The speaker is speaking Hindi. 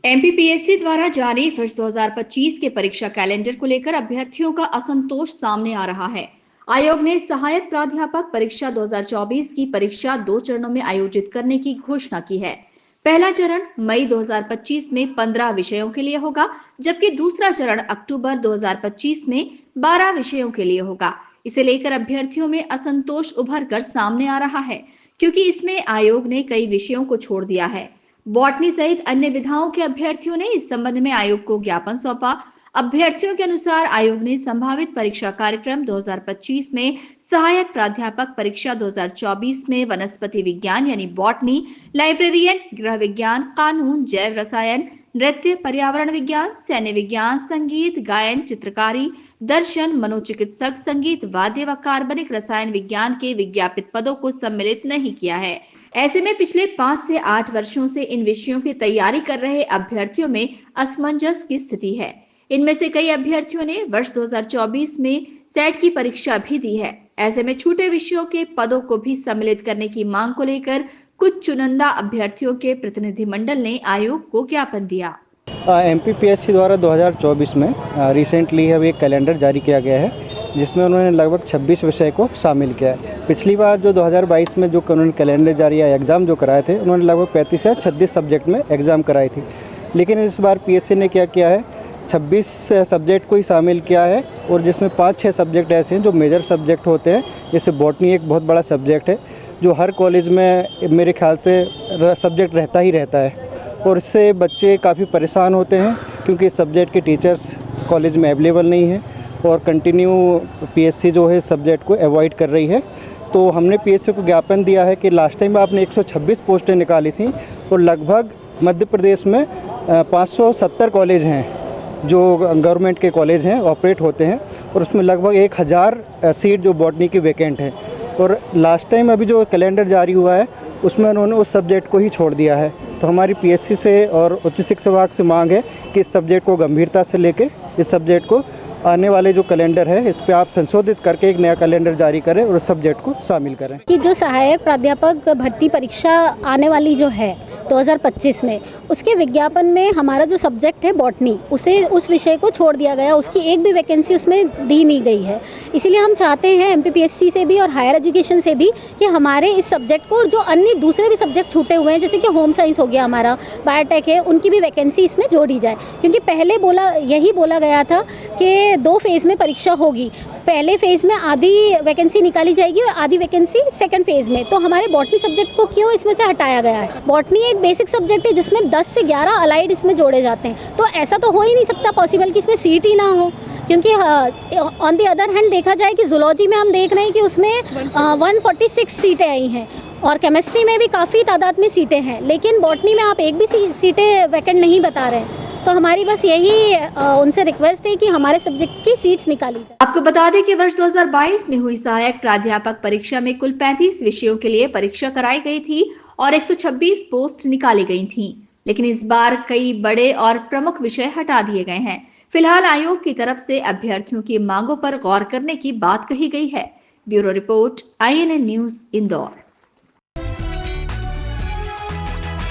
एमपीपीएससी द्वारा जारी वर्ष 2025 के परीक्षा कैलेंडर को लेकर अभ्यर्थियों का असंतोष सामने आ रहा है। आयोग ने सहायक प्राध्यापक परीक्षा 2024 की परीक्षा 2 चरणों में आयोजित करने की घोषणा की है। पहला चरण मई 2025 में 15 विषयों के लिए होगा, जबकि दूसरा चरण अक्टूबर 2025 में 12 विषयों के लिए होगा। इसे लेकर अभ्यर्थियों में असंतोष उभर कर सामने आ रहा है, क्योंकि इसमें आयोग ने कई विषयों को छोड़ दिया है। बॉटनी सहित अन्य विधाओं के अभ्यर्थियों ने इस संबंध में आयोग को ज्ञापन सौंपा। अभ्यर्थियों के अनुसार आयोग ने संभावित परीक्षा कार्यक्रम 2025 में सहायक प्राध्यापक परीक्षा 2024 में वनस्पति विज्ञान यानी बॉटनी, लाइब्रेरियन, गृह विज्ञान, कानून, जैव रसायन, नृत्य, पर्यावरण विज्ञान, सैन्य विज्ञान, संगीत, गायन, चित्रकारी, दर्शन, मनोचिकित्सक, संगीत, वाद्य व कार्बनिक रसायन विज्ञान के विज्ञापित पदों को सम्मिलित नहीं किया है। ऐसे में पिछले 5 से 8 वर्षों से इन विषयों की तैयारी कर रहे अभ्यर्थियों में असमंजस की स्थिति है। इनमें से कई अभ्यर्थियों ने वर्ष 2024 में सेट की परीक्षा भी दी है। ऐसे में छूटे विषयों के पदों को भी सम्मिलित करने की मांग को लेकर कुछ चुनिंदा अभ्यर्थियों के प्रतिनिधिमंडल ने आयोग को ज्ञापन दिया। एमपीपीएससी द्वारा 2024 में रिसेंटली अभी एक कैलेंडर जारी किया गया है, जिसमें उन्होंने लगभग 26 विषय को शामिल किया है। पिछली बार जो 2022 में जो उन्होंने कैलेंडर जारी या एग्ज़ाम जो कराए थे, उन्होंने लगभग 35 या 36 सब्जेक्ट में एग्ज़ाम कराई थी। लेकिन इस बार पीएससी ने क्या किया है, 26 सब्जेक्ट को ही शामिल किया है, और जिसमें 5-6 सब्जेक्ट ऐसे हैं जो मेजर सब्जेक्ट होते हैं। जैसे बॉटनी एक बहुत बड़ा सब्जेक्ट है जो हर कॉलेज में मेरे ख्याल से सब्जेक्ट रहता ही रहता है, और इससे बच्चे काफ़ी परेशान होते हैं क्योंकि इस सब्जेक्ट के टीचर्स कॉलेज में अवेलेबल नहीं है, और कंटिन्यू पीएससी जो है सब्जेक्ट को अवॉइड कर रही है। तो हमने पीएससी को ज्ञापन दिया है कि लास्ट टाइम आपने 126 पोस्टें निकाली थी, और लगभग मध्य प्रदेश में 570 कॉलेज हैं जो गवर्नमेंट के कॉलेज हैं, ऑपरेट होते हैं, और उसमें लगभग 1000 सीट जो बॉटनी की वैकेंट है। और लास्ट टाइम अभी जो कैलेंडर जारी हुआ है उसमें उन्होंने उस सब्जेक्ट को ही छोड़ दिया है। तो हमारी पीएससी से और उच्च शिक्षा विभाग से मांग है कि इस सब्जेक्ट को गंभीरता से लेके इस सब्जेक्ट को आने वाले जो कैलेंडर है इस पे आप संशोधित करके एक नया कैलेंडर जारी करें और उस सब्जेक्ट को शामिल करें। कि जो सहायक प्राध्यापक भर्ती परीक्षा आने वाली जो है 2025 में, उसके विज्ञापन में हमारा जो सब्जेक्ट है बॉटनी, उसे उस विषय को छोड़ दिया गया, उसकी एक भी वैकेंसी उसमें दी नहीं गई है। इसीलिए हम चाहते हैं एमपीपीएससी से भी और हायर एजुकेशन से भी कि हमारे इस सब्जेक्ट को, और जो अन्य दूसरे भी सब्जेक्ट छूटे हुए हैं जैसे कि होम साइंस हो गया, हमारा बायोटेक है, उनकी भी वैकेंसी इसमें जोड़ी जाए। क्योंकि पहले यही बोला गया था कि 2 फेज़ में परीक्षा होगी। पहले फेज़ में आधी वैकेंसी निकाली जाएगी और आधी वैकेंसी सेकंड फेज़ में। तो हमारे बॉटनी सब्जेक्ट को क्यों इसमें से हटाया गया है? बॉटनी एक बेसिक सब्जेक्ट है जिसमें 10 से 11 अलाइड इसमें जोड़े जाते हैं। तो ऐसा तो हो ही नहीं सकता पॉसिबल कि इसमें सीट ही ना हो, क्योंकि ऑन दी अदर हैंड देखा जाए कि जूलॉजी में हम देख रहे हैं कि उसमें 146 सीटें आई हैं, और केमिस्ट्री में भी काफ़ी तादाद में सीटें हैं, लेकिन बॉटनी में आप एक भी सीटें वैकेंट नहीं बता रहे हैं। तो हमारी बस यही उनसे रिक्वेस्ट है कि हमारे सब्जेक्ट की सीट्स निकाली जाए। आपको बता दें कि वर्ष 2022 में हुई सहायक प्राध्यापक परीक्षा में कुल 35 विषयों के लिए परीक्षा कराई गई थी और 126 पोस्ट निकाली गई थी। लेकिन इस बार कई बड़े और प्रमुख विषय हटा दिए गए हैं। फिलहाल आयोग की तरफ से अभ्यर्थियों की मांगों पर गौर करने की बात कही गई है। Bureau report, INN news, Indore.